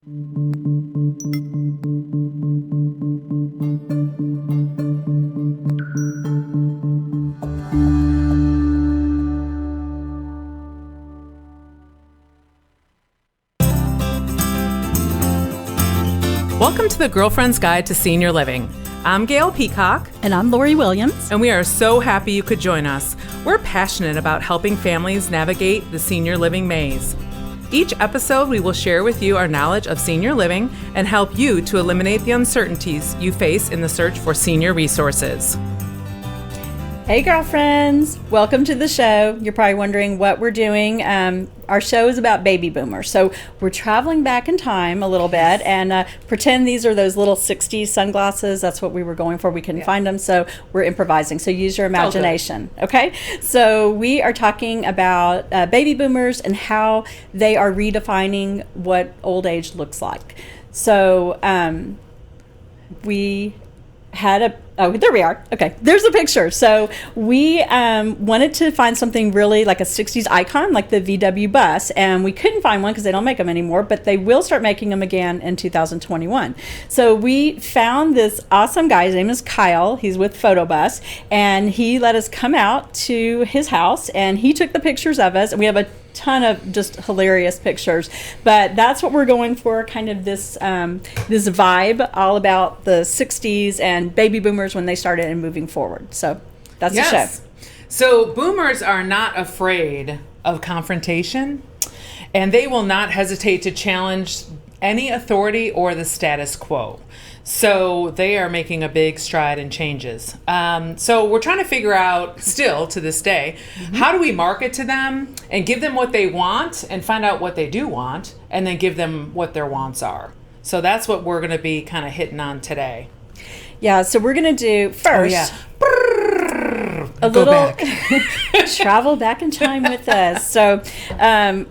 Welcome to the Girlfriend's Guide to Senior Living. I'm Gail Peacock. And I'm Lori Williams. And we are so happy you could join us. We're passionate about helping families navigate the senior living maze. Each episode, we will share with you our knowledge of senior living and help you to eliminate the uncertainties you face in the search for senior resources. Hey, girlfriends. Welcome to the show. You're probably wondering what we're doing. Our show is about baby boomers. So we're traveling back in time a little bit and pretend these are those little 60s sunglasses. That's what we were going for. We couldn't find them, so we're improvising. So use your imagination, okay? So we are talking about baby boomers and how they are redefining what old age looks like. So we had there we are. Okay, there's a picture. So we wanted to find something really like a 60s icon, like the VW bus, and we couldn't find one because they don't make them anymore, but they will start making them again in 2021. So we found this awesome guy. His name is Kyle. He's with Photobus, and he let us come out to his house, and he took the pictures of us, and we have a ton of just hilarious pictures, but that's what we're going for, kind of this this vibe all about the 60s and baby boomers when they started and moving forward. So that's the show. So boomers are not afraid of confrontation, and they will not hesitate to challenge any authority or the status quo. So they are making a big stride in changes. So we're trying to figure out, still to this day, how do we market to them and give them what they want and find out what they do want and then give them what their wants are. So that's what we're going to be kind of hitting on today. Yeah, so we're going to do first a Go little back. travel back in time with us. So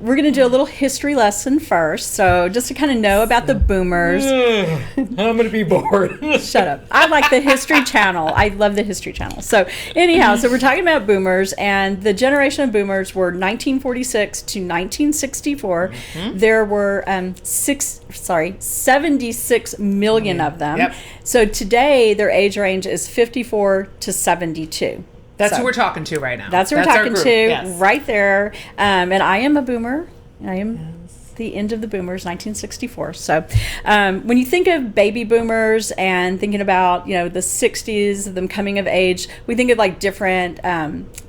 we're going to do a little history lesson first. So just to kind of know about the boomers. I'm going to be bored. Shut up. I like the History Channel. I love the History Channel. So anyhow, so we're talking about boomers, and the generation of boomers were 1946 to 1964. There were 76 million of them. Yep. So today their age range is 54 to 72. That's who we're talking to right now. That's who we're talking to yes. right there. And I am a boomer. I am the end of the boomers, 1964. So when you think of baby boomers and thinking about, the 60s, them coming of age, we think of like different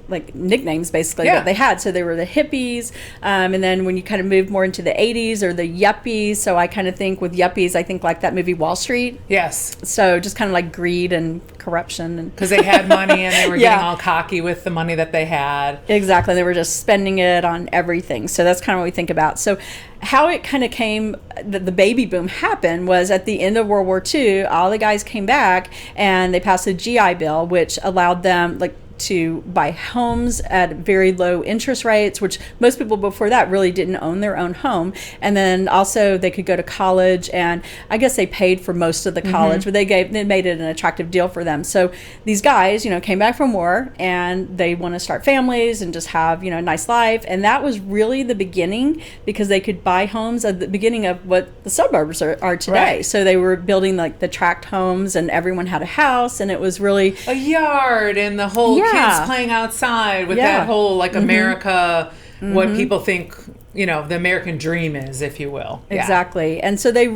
like nicknames basically that they had. So they were the hippies, and then when you kind of move more into the 80s, or the yuppies. So I kind of think with yuppies, I think like that movie Wall Street. Yes. So just kind of like greed and corruption, and because they had money and they were getting all cocky with the money that they had. Exactly. They were just spending it on everything. So that's kind of what we think about. So how it kind of came, the baby boom happened was at the end of World War II, all the guys came back and they passed the GI Bill, which allowed them to buy homes at very low interest rates, which most people before that really didn't own their own home. And then also they could go to college, and I guess they paid for most of the college, but they made it an attractive deal for them. So these guys, came back from war and they want to start families and just have, a nice life. And that was really the beginning, because they could buy homes at the beginning of what the suburbs are today. Right. So they were building like the tract homes, and everyone had a house, and it was really a yard, and the whole kids playing outside with that whole America, what people think, the American dream is, if you will. Exactly. And so the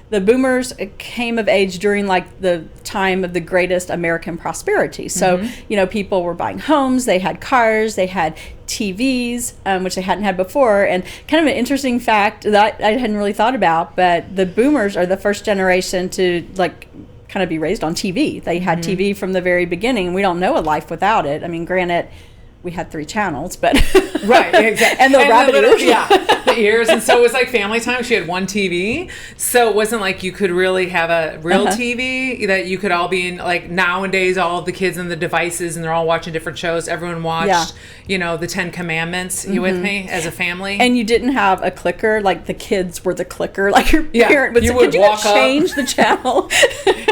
boomers came of age during like the time of the greatest American prosperity. So, people were buying homes, they had cars, they had TVs, which they hadn't had before. And kind of an interesting fact that I hadn't really thought about, but the boomers are the first generation to kind of be raised on TV. They had TV from the very beginning. We don't know a life without it. I mean, granted, we had 3 channels, but right, exactly, and the rabbit ears, the ears, and so it was like family time. She had one TV, so it wasn't like you could really have a real TV that you could all be in. Like nowadays, all of the kids and the devices, and they're all watching different shows. Everyone watched, the 10 Commandments. You with me as a family? And you didn't have a clicker. Like the kids were the clicker. Like your parent would say, "Could you change the channel?"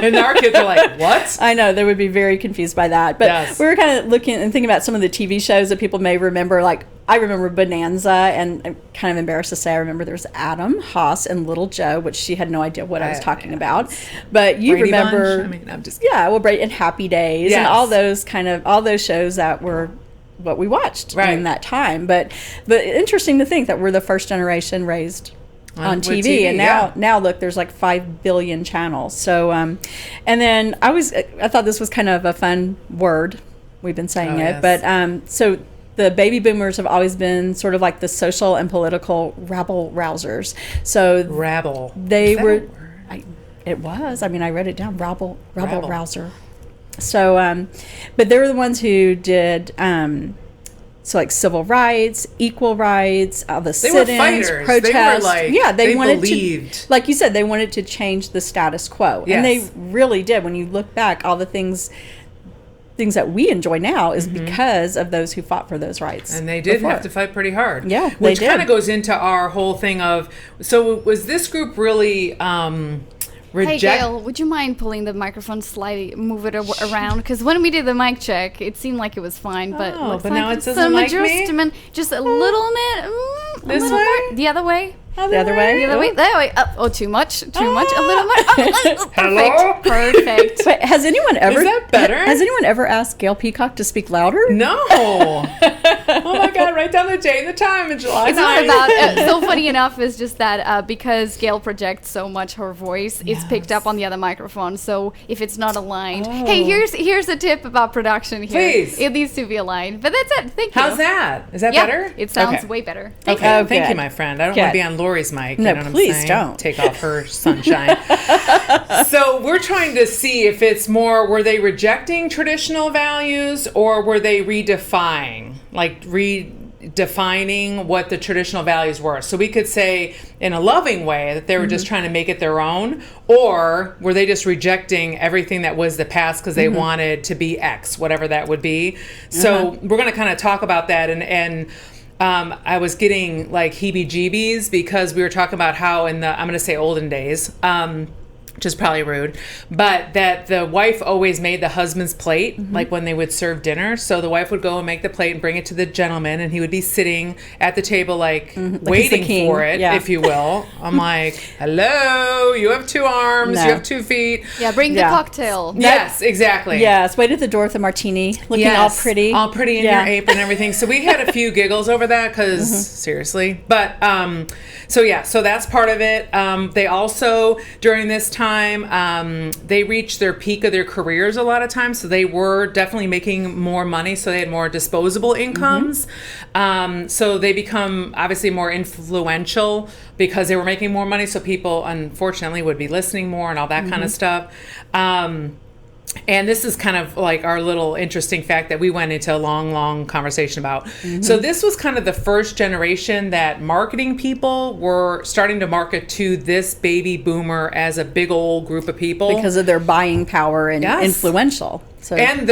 And our kids are like, "What?" I know, they would be very confused by that. But we were kind of looking and thinking about some of the TV shows that people may remember, like I remember Bonanza, and I'm kind of embarrassed to say I remember there was Adam, Haas, and Little Joe, which she had no idea what I was talking about. But you Brady remember, Bunch? I mean, I'm just kidding. yeah, well, Brady and Happy Days, and all those shows that were what we watched in that time. But interesting to think that we're the first generation raised on TV, and now look, there's like 5 billion channels. So and then I thought this was kind of a fun word. We've been saying it, but so the baby boomers have always been sort of like the social and political rabble rousers. So rabble, they were. It was. I mean, I wrote it down. Rabble rouser. So, but they were the ones who did. So like civil rights, equal rights, the sit-ins, protests. They were like, they wanted believed. to, like you said, they wanted to change the status quo, and they really did. When you look back, all the things that we enjoy now is because of those who fought for those rights. And they did have to fight pretty hard. Yeah, which kind of goes into our whole thing of. So was this group really? Hey Gail, would you mind pulling the microphone slightly, move it around? Because when we did the mic check, it seemed like it was fine, but now it doesn't like me. Just a little bit. This way? The other way. The other way? The other way? That way. Oh, too much. Too much. A little much. Hello? Perfect. But has anyone ever? Is that better? Has anyone ever asked Gail Peacock to speak louder? No. Oh my God! Write down the day and the time in July. It's not about. So funny enough is just that because Gail projects so much her voice, it's picked up on the other microphone. So if it's not aligned, hey, here's a tip about production here. Please. It needs to be aligned. But that's it. Thank you. How's that? Is that better? It sounds way better. Okay. Thank you, my friend. I don't want to be on Lori's mic. No, you know what please I'm saying? don't. Take off her sunshine. So we're trying to see if it's more, were they rejecting traditional values or were they redefining what the traditional values were? So we could say in a loving way that they were just trying to make it their own, or were they just rejecting everything that was the past because they wanted to be X, whatever that would be. So we're going to kind of talk about that, and I was getting like heebie-jeebies because we were talking about how in the, I'm going to say olden days, which is probably rude, but that the wife always made the husband's plate, like when they would serve dinner. So the wife would go and make the plate and bring it to the gentleman, and he would be sitting at the table like waiting for it, if you will. I'm like, hello, you have 2 arms, you have 2 feet. Yeah, bring the cocktail. Yes, exactly. Yes, wait at the door with a martini, looking all pretty. All pretty in your apron and everything. So we had a few giggles over that because, seriously. But, so that's part of it. They also, during this time, they reached their peak of their careers a lot of times, so they were definitely making more money, so they had more disposable incomes. So they become obviously more influential because they were making more money, so people unfortunately would be listening more and all that kind of stuff. And this is kind of like our little interesting fact that we went into a long conversation about. So this was kind of the first generation that marketing people were starting to market to this baby boomer as a big old group of people. Because of their buying power and influential. So. And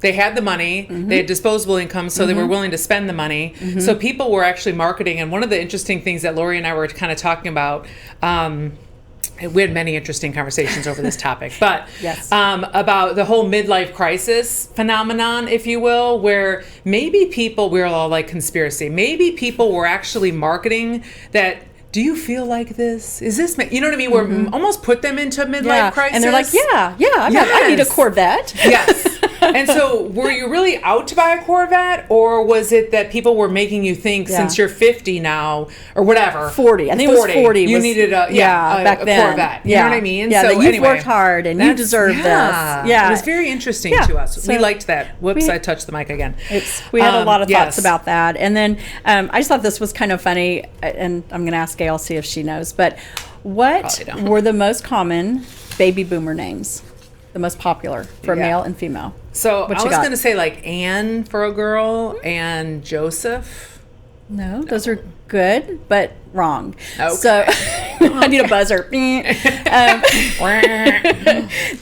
they had the money, they had disposable income, so they were willing to spend the money. So people were actually marketing. And one of the interesting things that Lori and I were kind of talking about, we had many interesting conversations over this topic, but about the whole midlife crisis phenomenon, if you will, where maybe people, we're all like conspiracy, maybe people were actually marketing that, do you feel like this? Is this, you know what I mean? We're almost put them into a midlife crisis. And they're like, I need a Corvette. Yes. And so were you really out to buy a Corvette, or was it that people were making you think since you're 50 now or whatever? 40. I think 40. It was 40. You needed a back then. Corvette. You know what I mean? Yeah, so that you've worked hard and you deserve this. Yeah. It was very interesting to us. So we liked that. Whoops, I touched the mic again. We had a lot of thoughts about that. And then I just thought this was kind of funny, and I'm going to ask Gail, see if she knows, but what were the most common baby boomer names? The most popular for male and female. So I was going to say like Anne for a girl and Joseph. No, those are good, but wrong. Okay. So I need a buzzer.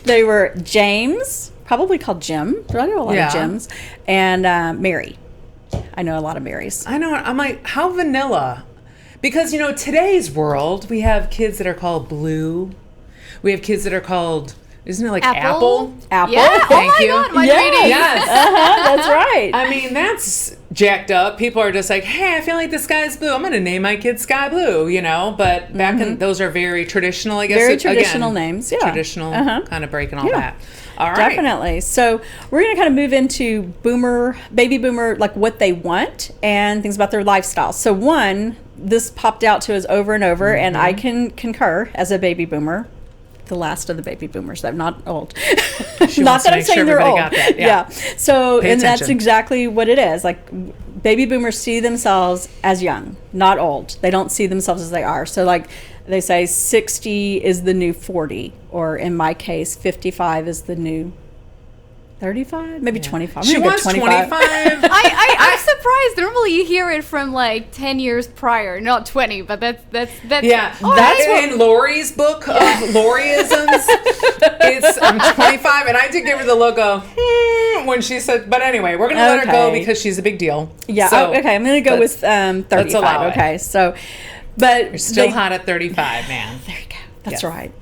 They were James, probably called Jim. I know a lot of Jims. And Mary. I know a lot of Marys. I know. I'm like, how vanilla? Because, today's world, we have kids that are called Blue. We have kids that are called Isn't it like Apple? Apple. Yeah. Thank oh my you. God, my Yeah. reading. Yes. That's right. I mean, that's jacked up. People are just like, hey, I feel like the sky's blue. I'm going to name my kid Sky Blue, you know? But back in, those are very traditional, I guess. Very Again, traditional names, yeah. Traditional, kind of breaking all Yeah. that. All right. Definitely. So we're going to kind of move into baby boomer, like what they want and things about their lifestyle. So one, this popped out to us over and over, and I can concur as a baby boomer. The last of the baby boomers. I'm not old. She Not wants that to I'm make sure saying they're everybody old. got that, yeah. So, Pay and that's attention. exactly what it is. Like, baby boomers see themselves as young, not old. They don't see themselves as they are. So, like, they say 60 is the new 40, or in my case, 55 is the new 35, maybe 25. I'm She gonna go wants 25. I'm surprised. Normally you hear it from like 10 years prior, not 20, but that's Yeah, all that's right. in Lori's book of Loriisms. It's I'm 25, and I did give her the look of when she said. But anyway, we're gonna let her go Okay. because she's a big deal. Yeah, So okay, I'm going to go with allow 35. it. Okay, so, but you're still they- hot at 35, man. There you go. That's Yes. right.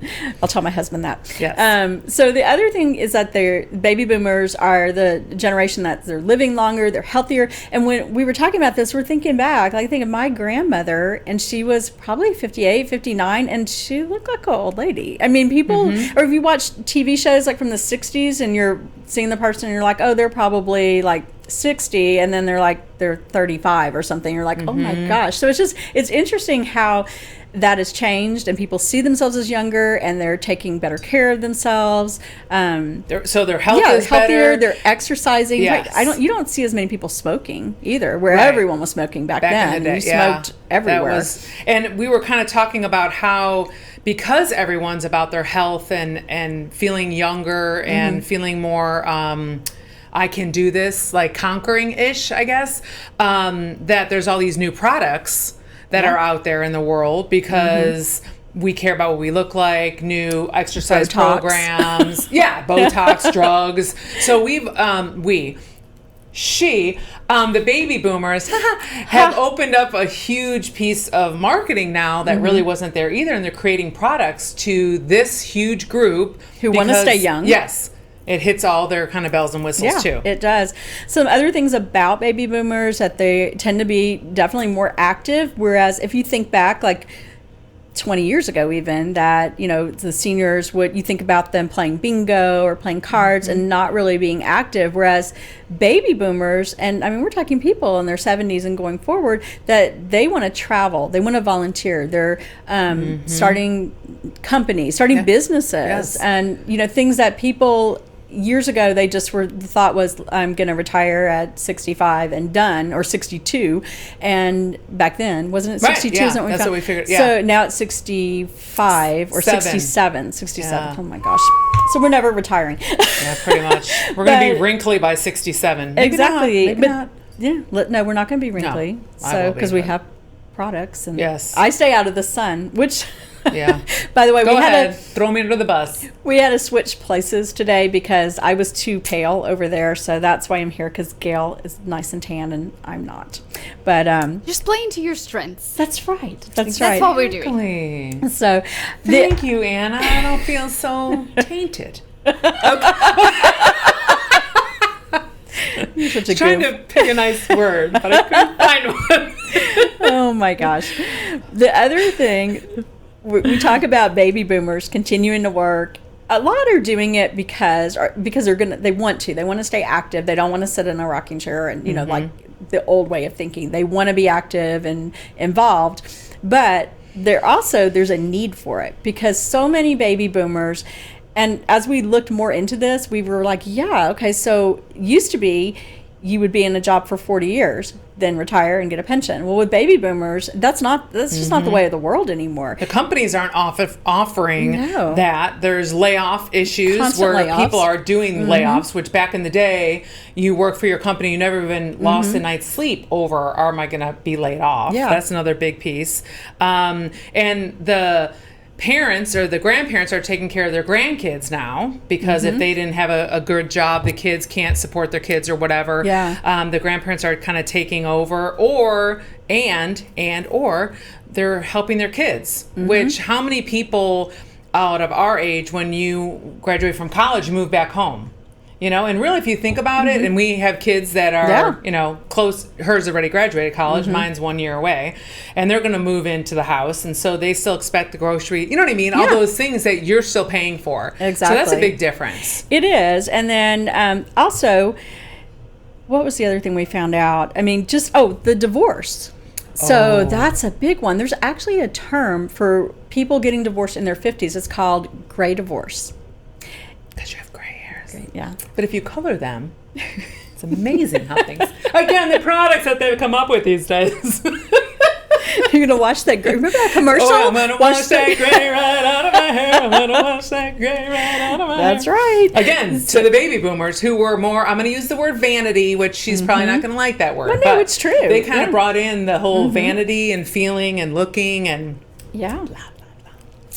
I'll tell my husband that. Yes. So the other thing is that baby boomers are the generation that they're living longer, they're healthier. And when we were talking about this, we're thinking back. Like, I think of my grandmother, and she was probably 58, 59, and she looked like an old lady. I mean, people, or if you watch TV shows like from the 60s and you're seeing the person and you're like, oh, they're probably like 60, and then they're 35 or something. You're like, oh my gosh. So it's interesting how that has changed, and people see themselves as younger, and they're taking better care of themselves. So their health is healthier. better. They're exercising. Yes. Right. You don't see as many people smoking either, where Right. everyone was smoking back then. in the day, You smoked everywhere. And we were kind of talking about how, because everyone's about their health and feeling younger and feeling more I can do this, like conquering-ish, I guess, that there's all these new products that are out there in the world because we care about what we look like, new exercise Botox. programs, Botox, drugs. So the baby boomers have opened up a huge piece of marketing now that really wasn't there either, and they're creating products to this huge group Who wanna because- stay young. Yes. It hits all their kind of bells and whistles too. It does. Some other things about baby boomers that they tend to be definitely more active, whereas if you think back like 20 years ago even, that, you know, the seniors you think about them playing bingo or playing cards and not really being active, whereas baby boomers, and I mean, we're talking people in their 70s and going forward, that they want to travel, they want to volunteer, they're starting companies, starting businesses, and, you know, things that people years ago they just thought was, I'm going to retire at 65 and done, or 62, and back then wasn't it 62? Right, Isn't that's what we figured. So now it's 65 or 67. Yeah. Oh my gosh! So we're never retiring. Yeah, pretty much. We're going to be wrinkly by 67. Maybe Exactly. Not, maybe not. No, we're not going to be wrinkly. I So will be, because we but- have products, and Yes. I stay out of the sun, which. Yeah. By the way, Go we ahead. had Throw me under the bus. we had to switch places today because I was too pale over there, so that's why I'm here. Because Gail is nice and tan, and I'm not. But Just playing to your strengths. that's right. That's That's right. what we're doing. Exactly. So Thank you, Anna. I don't feel so tainted. you're such a Trying goof. to pick a nice word, but I couldn't find one. Oh my gosh. The other thing, we talk about baby boomers continuing to work. A lot are doing it because they want to stay active. They don't want to sit in a rocking chair and, you know, like the old way of thinking. They want to be active and involved, but there's a need for it because so many baby boomers. And as we looked more into this, we were like, yeah, okay, so used to be you would be in a job for 40 years, then retire and get a pension. Well, with baby boomers, that's just not the way of the world anymore. The companies aren't offering No. that. There's layoff issues Constant where layoffs. people are doing layoffs, which back in the day, you work for your company, you never even lost a night's sleep over, am I going to be laid off? Yeah. That's another big piece. And the parents or the grandparents are taking care of their grandkids now because if they didn't have a good job, the kids can't support their kids or whatever. Yeah. The grandparents are kind of taking over, or they're helping their kids. Which how many people out of our age, when you graduate from college, you move back home. And really, if you think about it, and we have kids that are, close, hers already graduated college, mine's 1 year away, and they're going to move into the house. And so they still expect the grocery, you know what I mean? All those things that you're still paying for. Exactly. So that's a big difference. It is. And then also, what was the other thing we found out? I mean, the divorce. So that's a big one. There's actually a term for people getting divorced in their 50s. It's called gray divorce. Because you have gray hairs. Yeah. But if you color them, it's amazing how things... Again, the products that they've come up with these days. You're going to watch that gray... Remember that commercial? Oh, I'm going to wash that gray right out of my hair. I'm going to wash that gray right out of my hair. That's right. Again, to the baby boomers who were more... I'm going to use the word vanity, which she's probably not going to like that word. Well, no, it's true. They kind of brought in the whole vanity and feeling and looking and... Yeah.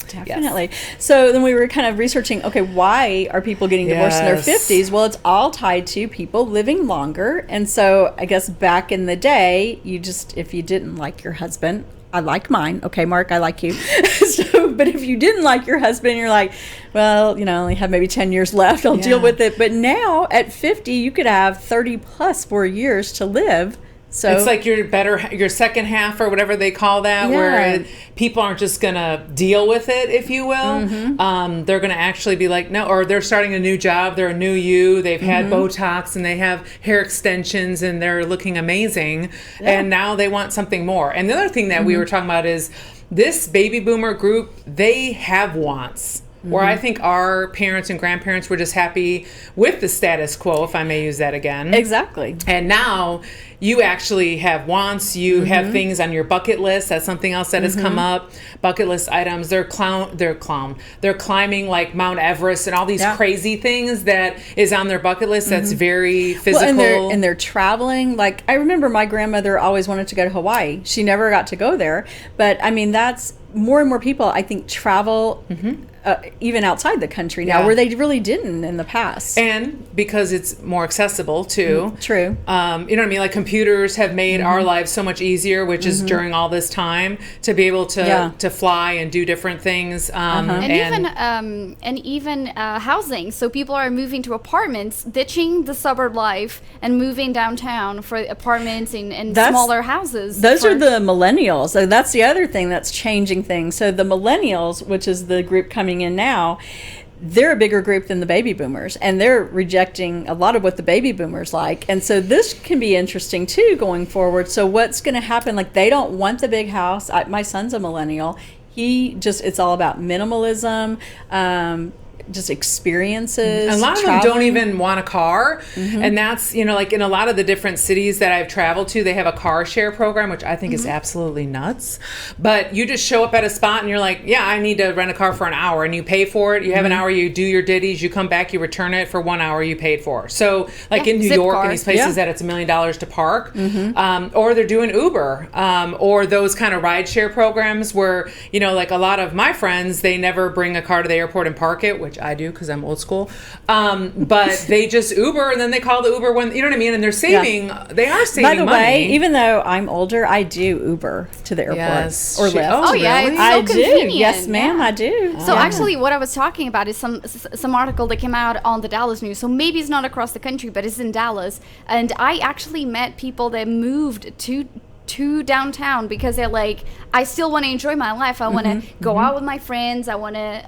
Definitely. Yes. So then we were kind of researching, okay, why are people getting divorced in their 50s? Well, it's all tied to people living longer. And so I guess back in the day, if you didn't like your husband, I like mine. Okay, Mark, I like you. But if you didn't like your husband, you're like, well, I only have maybe 10 years left. I'll deal with it. But now at 50, you could have 30 plus more years to live. So it's like your second half or whatever they call that, where people aren't just going to deal with it, if you will. They're going to actually be like, no, or they're starting a new job. They're a new you. They've had Botox and they have hair extensions and they're looking amazing. Yeah. And now they want something more. And the other thing that we were talking about is this baby boomer group, they have wants. Where I think our parents and grandparents were just happy with the status quo, if I may use that again. Exactly. And now you actually have wants. You have things on your bucket list. That's something else that has come up. Bucket list items. They're climbing like Mount Everest and all these crazy things that is on their bucket list. That's very physical. Well, and they're traveling. Like, I remember my grandmother always wanted to go to Hawaii. She never got to go there. But I mean, that's more and more people, I think, travel even outside the country now, where they really didn't in the past. And because it's more accessible too. True. You know what I mean? Like, computers have made our lives so much easier, which is during all this time, to be able to fly and do different things. And even housing. So people are moving to apartments, ditching the suburb life and moving downtown for apartments and smaller houses. Those are the millennials. So that's the other thing that's changing things. So the millennials, which is the group coming in now, they're a bigger group than the baby boomers, and they're rejecting a lot of what the baby boomers like. And so this can be interesting too going forward. So what's going to happen? Like, they don't want the big house. My son's a millennial. It's all about minimalism, just experiences. A lot of them don't even want a car. And that's, like in a lot of the different cities that I've traveled to, they have a car share program, which I think is absolutely nuts. But you just show up at a spot and you're like, yeah, I need to rent a car for an hour, and you pay for it. You have an hour, you do your ditties, you come back, you return it for 1 hour you paid for. So like in New York and these places that it's $1 million to park, or they're doing Uber, or those kind of ride share programs where, like a lot of my friends, they never bring a car to the airport and park it, which I do because I'm old school. But they just Uber, and then they call the Uber when, you know what I mean? And they're saving, they are saving money. By the way, even though I'm older, I do Uber to the airport or Lyft. Oh, yeah, really? it's so convenient. Yes, ma'am, I do. So actually what I was talking about is some article that came out on the Dallas news. So maybe it's not across the country, but it's in Dallas. And I actually met people that moved to downtown because they're like, I still want to enjoy my life. I want to go out with my friends. I want to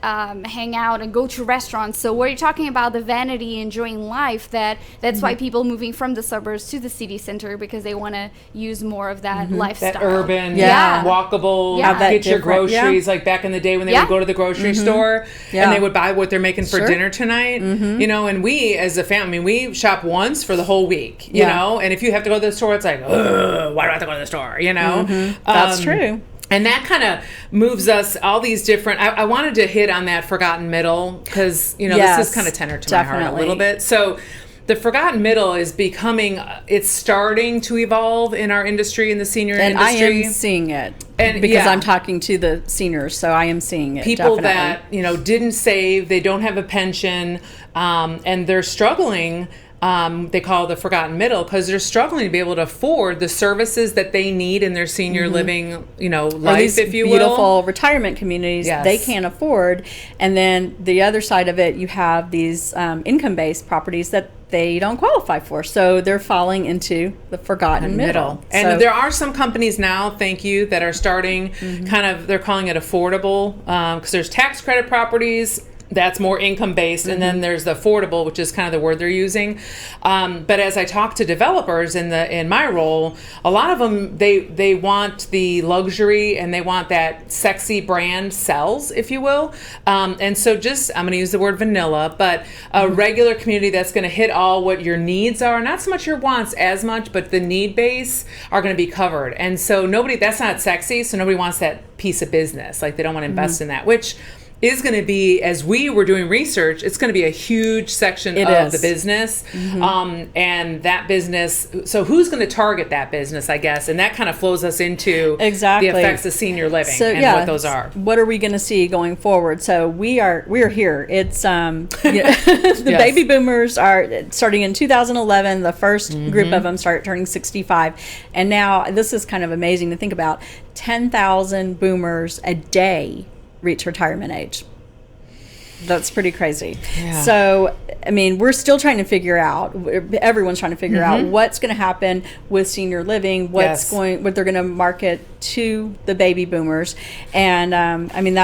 hang out and go to restaurants. So where you're talking about the vanity, enjoying life, that's why people moving from the suburbs to the city center, because they want to use more of that lifestyle. That urban, walkable, get your groceries. Like back in the day when they would go to the grocery store and they would buy what they're making for dinner tonight. And we as a family, we shop once for the whole week, you know, and if you have to go to the store, it's like, why do I have to go to the store, That's true. And that kind of moves us all these different... I wanted to hit on that forgotten middle because, this is kind of tender to my heart a little bit. So the forgotten middle is becoming... It's starting to evolve in our industry, in the senior industry. And I am seeing it. And because I'm talking to the seniors, so I am seeing it. People that, didn't save, they don't have a pension, and they're struggling they call the forgotten middle, because they're struggling to be able to afford the services that they need in their senior living, life, if you will. Beautiful retirement communities Yes. they can't afford. And then the other side of it, you have these income-based properties that they don't qualify for. So they're falling into the forgotten middle. And So- there are some companies now, thank you, that are starting they're calling it affordable, because there's tax credit properties. That's more income based, and then there's the affordable, which is kind of the word they're using. But as I talk to developers in my role, a lot of them they want the luxury and they want that sexy brand sells, if you will. And so I'm going to use the word vanilla, but a regular community that's going to hit all what your needs are, not so much your wants as much, but the need base are going to be covered. And so that's not sexy, so nobody wants that piece of business. Like they don't want to invest in that, which is going to be, as we were doing research, it's going to be a huge section of the business. And that business, so who's going to target that business, I guess? And that kind of flows us into the effects of senior living what those are. What are we going to see going forward? So we're here. It's the baby boomers are starting in 2011. The first group of them start turning 65. And now this is kind of amazing to think about. 10,000 boomers a day reach retirement age. That's pretty crazy. Yeah. So, I mean, we're still trying to figure out, everyone's trying to figure out what's going to happen with senior living, what they're going to market to the baby boomers. And, I mean,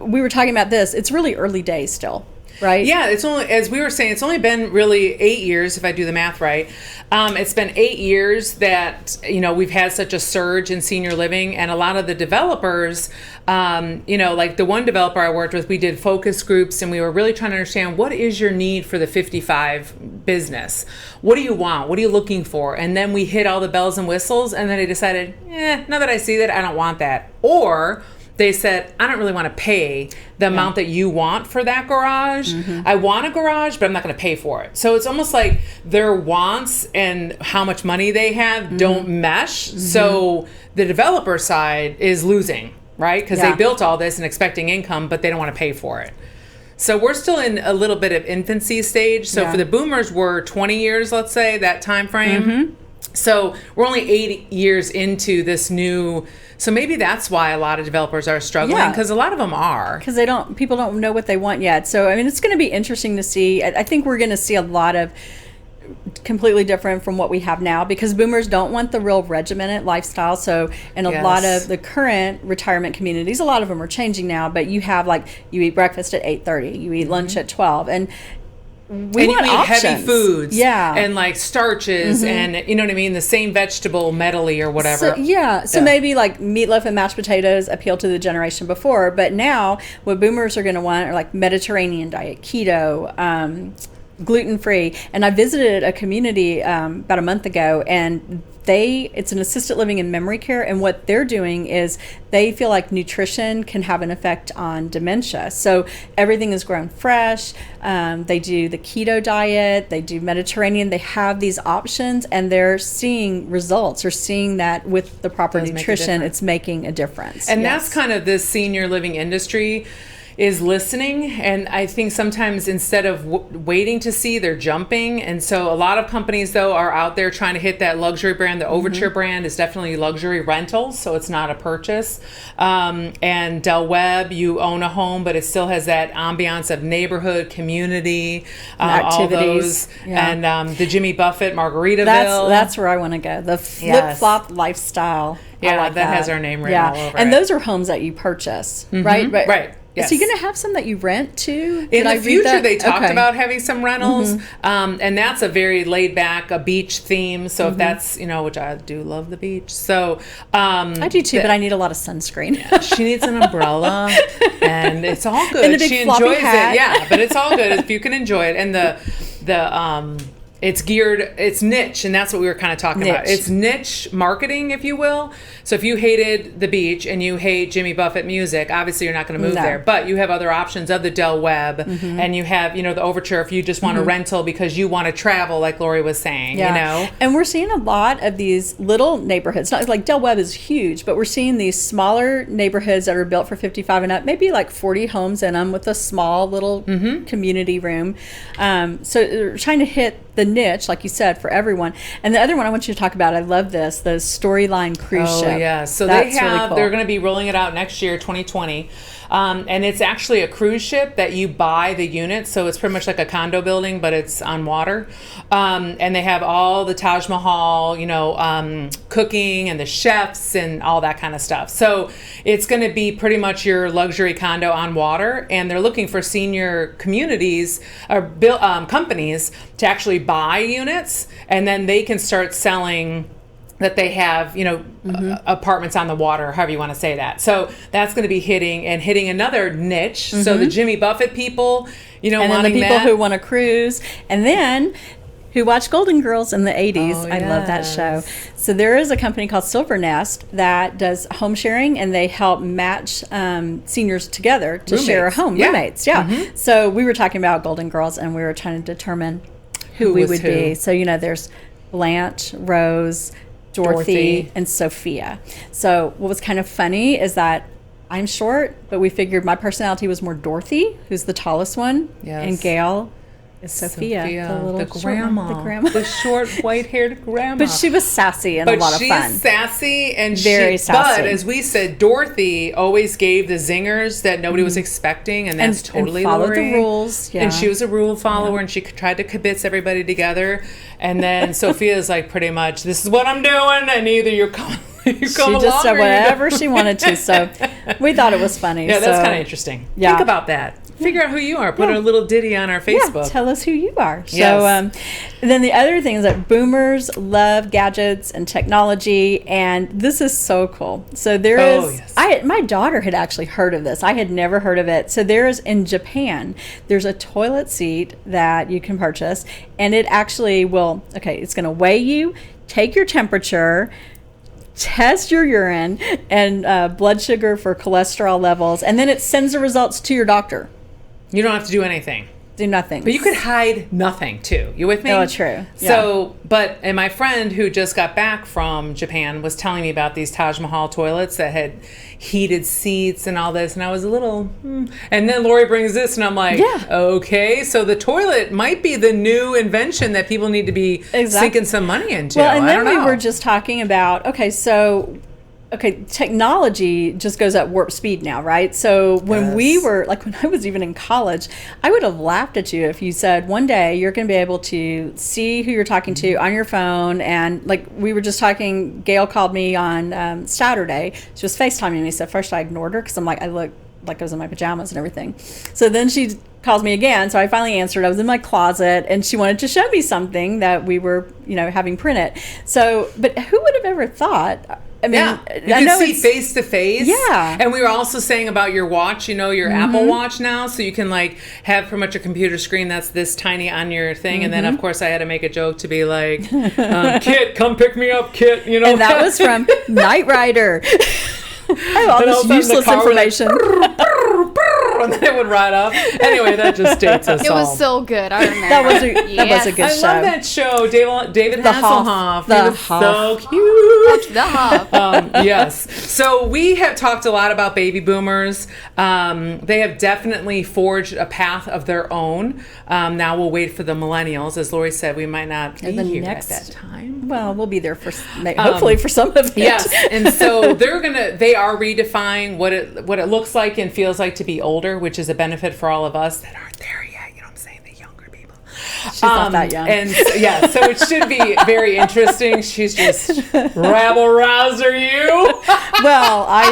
we were talking about this, it's really early days still. Right? Yeah, it's only, as we were saying, it's only been really 8 years, if I do the math right. It's been 8 years that, we've had such a surge in senior living, and a lot of the developers, like the one developer I worked with, we did focus groups, and we were really trying to understand, what is your need for the 55 business? What do you want? What are you looking for? And then we hit all the bells and whistles, and then I decided, now that I see that, I don't want that. Or they said, I don't really want to pay the amount that you want for that garage. I want a garage, but I'm not going to pay for it. So it's almost like their wants and how much money they have don't mesh. So the developer side is losing, right? Because they built all this and expecting income, but they don't want to pay for it. So we're still in a little bit of infancy stage. So for the boomers, we're 20 years, let's say, that time frame. So we're only 8 years into this new. So maybe that's why a lot of developers are struggling, because a lot of them are. Because people don't know what they want yet. So, I mean, it's going to be interesting to see. I think we're going to see a lot of completely different from what we have now, because boomers don't want the real regimented lifestyle. So in a lot of the current retirement communities, a lot of them are changing now, but you have you eat breakfast at 8:30, you eat lunch at 12, and you eat heavy foods, and like starches, and you know what I mean, the same vegetable medley or whatever. So maybe like meatloaf and mashed potatoes appeal to the generation before, but now what boomers are going to want are like Mediterranean diet, keto, gluten-free. And I visited a community about a month ago, and it's an assisted living and memory care, and what they're doing is they feel like nutrition can have an effect on dementia. So everything is grown fresh. They do the keto diet, they do Mediterranean, they have these options, and they're seeing results. They're seeing that with the proper nutrition, it's making a difference. And that's kind of this senior living industry is listening, and I think sometimes instead of waiting to see, they're jumping. And so a lot of companies though are out there trying to hit that luxury brand. The Overture brand is definitely luxury rentals, so it's not a purchase. And Del Webb, you own a home, but it still has that ambiance of neighborhood, community, all those. And the Jimmy Buffett Margaritaville. That's where I want to go. The flip-flop lifestyle. Yeah, that has our name written all over it. And those are homes that you purchase, right? Right. Yes. Is he going to have some that you rent too? In the future, they talked about having some rentals, and that's a very laid back, a beach theme. So if that's, which I do love the beach. So I do too, but I need a lot of sunscreen. She needs an umbrella, and it's all good. And a big she floppy enjoys hat. it, but it's all good if you can enjoy it. And the it's geared, it's niche, and that's what we were kind of talking about. It's niche marketing, if you will. So if you hated the beach and you hate Jimmy Buffett music, obviously you're not going to move there. But you have other options of the Del Webb, and you have, the Overture if you just want a rental because you want to travel, like Lori was saying, And we're seeing a lot of these little neighborhoods. Not like Del Webb is huge, but we're seeing these smaller neighborhoods that are built for 55 and up, maybe like 40 homes in them with a small little community room. So we're trying to hit the niche, like you said, for everyone. And the other one I want you to talk about, I love this, the Storyline cruise ship. Oh, yeah. So That's they have, really cool. they're going to be rolling it out next year, 2020. And it's actually a cruise ship that you buy the unit. So it's pretty much like a condo building, but it's on water. And they have all the Taj Mahal, cooking and the chefs and all that kind of stuff. So it's going to be pretty much your luxury condo on water. And they're looking for senior communities or companies to actually buy units. And then they can start selling that they have, apartments on the water, however you want to say that. So that's going to be hitting another niche. So the Jimmy Buffett people, and then the people who want to cruise, and then who watch Golden Girls in the 80s. Oh, I love that show. So there is a company called Silver Nest that does home sharing, and they help match seniors together to share a home. Roommates, yeah. So we were talking about Golden Girls, and we were trying to determine who we would be. So, there's Blanche, Rose, Dorothy, and Sophia. So what was kind of funny is that I'm short, but we figured my personality was more Dorothy, who's the tallest one, and Gail is Sophia, the grandma, the short white-haired grandma. But she was sassy and a lot of fun. She's sassy and very sassy. But as we said, Dorothy always gave the zingers that nobody was expecting, and that's totally and followed Lori. the rules. Yeah. And she was a rule follower, and she tried to kibitz everybody together. And then Sophia's like, pretty much, this is what I'm doing, and either you come she just said whatever she wanted to. So we thought it was funny. Yeah, that's kind of interesting. Yeah. Think about that. Figure out who you are. Put a little ditty on our Facebook. Yeah, tell us who you are. Yes. So and then the other thing is that boomers love gadgets and technology, and this is so cool. So there is, my daughter had actually heard of this. I had never heard of it. So there is, in Japan, there's a toilet seat that you can purchase, and it actually will, it's going to weigh you, take your temperature, test your urine and blood sugar for cholesterol levels, and then it sends the results to your doctor. You don't have to do anything. Do nothing. But you could hide nothing, too. You with me? Oh, true. So, and my friend who just got back from Japan was telling me about these Taj Mahal toilets that had heated seats and all this, and I was a little, And then Lori brings this, and I'm like, okay, so the toilet might be the new invention that people need to be sinking some money into. Well, and then we were just talking about, technology just goes at warp speed now, right? So when we were, when I was even in college, I would have laughed at you if you said one day you're going to be able to see who you're talking to on your phone. And we were just talking, Gail called me on Saturday. She was FaceTiming me. So first I ignored her because I looked like I was in my pajamas and everything. So then she calls me again. So I finally answered. I was in my closet, and she wanted to show me something that we were, having printed. So, but who would have ever thought? I mean, you can see face to face. Yeah. And we were also saying about your watch, your Apple Watch now. So you can have pretty much a computer screen that's this tiny on your thing. And then, of course, I had to make a joke to be like, Kit, come pick me up, Kit. And that was from Knight Rider. I have all this useless information. And then it would ride up. Anyway, that just dates us It all. was so good. I remember. That was a good show. I love that show. David The Hasselhoff. Hoff. He was so cute. The Hoff. Yes. So we have talked a lot about baby boomers. They have definitely forged a path of their own. Now we'll wait for the millennials. As Lori said, we might not be here at that time. Well, we'll be there for hopefully for some of it. Yes. And so they are redefining what it looks like and feels like to be older, which is a benefit for all of us that aren't there yet. You know what I'm saying? The younger people. She's not that young. And so it should be very interesting. She's just rabble-rouser you. Well, I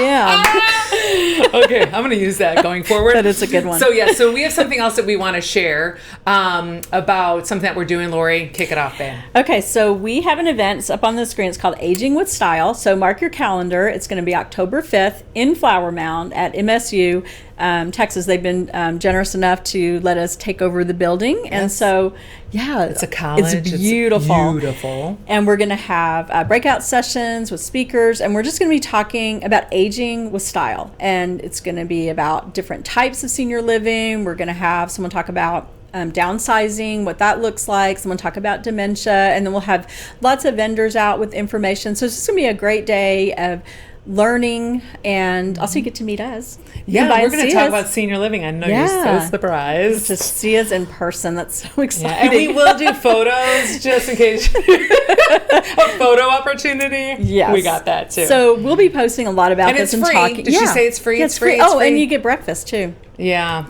am. Okay, I'm going to use that going forward. That is a good one. So we have something else that we want to share about something that we're doing. Lori, kick it off, Ben. Okay, so we have an event. It's up on the screen. It's called Aging with Style. So mark your calendar. It's going to be October 5th in Flower Mound at MSU. Texas. They've been generous enough to let us take over the building. Yes. And so, it's a college. It's beautiful. It's beautiful. And we're going to have breakout sessions with speakers, and we're just going to be talking about aging with style. And it's going to be about different types of senior living. We're going to have someone talk about downsizing, what that looks like, someone talk about dementia, and then we'll have lots of vendors out with information. So it's just going to be a great day of learning, and also you get to meet us. Yeah, we're going to talk about senior living. I know you're so surprised. To see us in person, that's so exciting. Yeah, and we will do photos just in case. A photo opportunity. Yes. We got that too. So we'll be posting a lot about and this it's and free. talking. Did she say it's free? Yeah, it's free. Oh, and you get breakfast too. Yeah.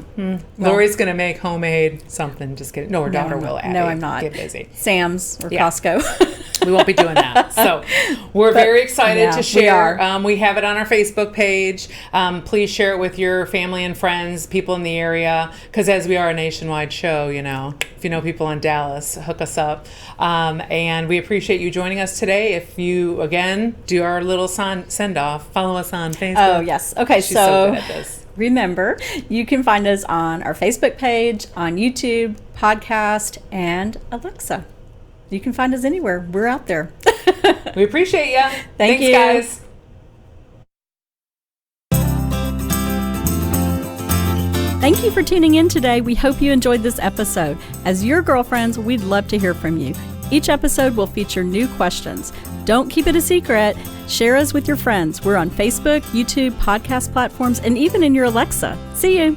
Lori's going to make homemade something. Just kidding. No, her daughter will. Abby. No, I'm not. Get busy. Sam's or Costco. We won't be doing that. So we're very excited to share. We We have it on our Facebook page. Please share it with your family and friends, people in the area, because as we are a nationwide show, if you know people in Dallas, hook us up. And we appreciate you joining us today. If you, again, do our little send-off, follow us on Facebook. Oh, yes. Okay, She's so good at this. Remember, you can find us on our Facebook page, on YouTube, podcast, and Alexa. You can find us anywhere. We're out there. We appreciate you. Thanks, you. Guys. Thank you for tuning in today. We hope you enjoyed this episode. As your girlfriends, we'd love to hear from you. Each episode will feature new questions. Don't keep it a secret. Share us with your friends. We're on Facebook, YouTube, podcast platforms, and even in your Alexa. See you.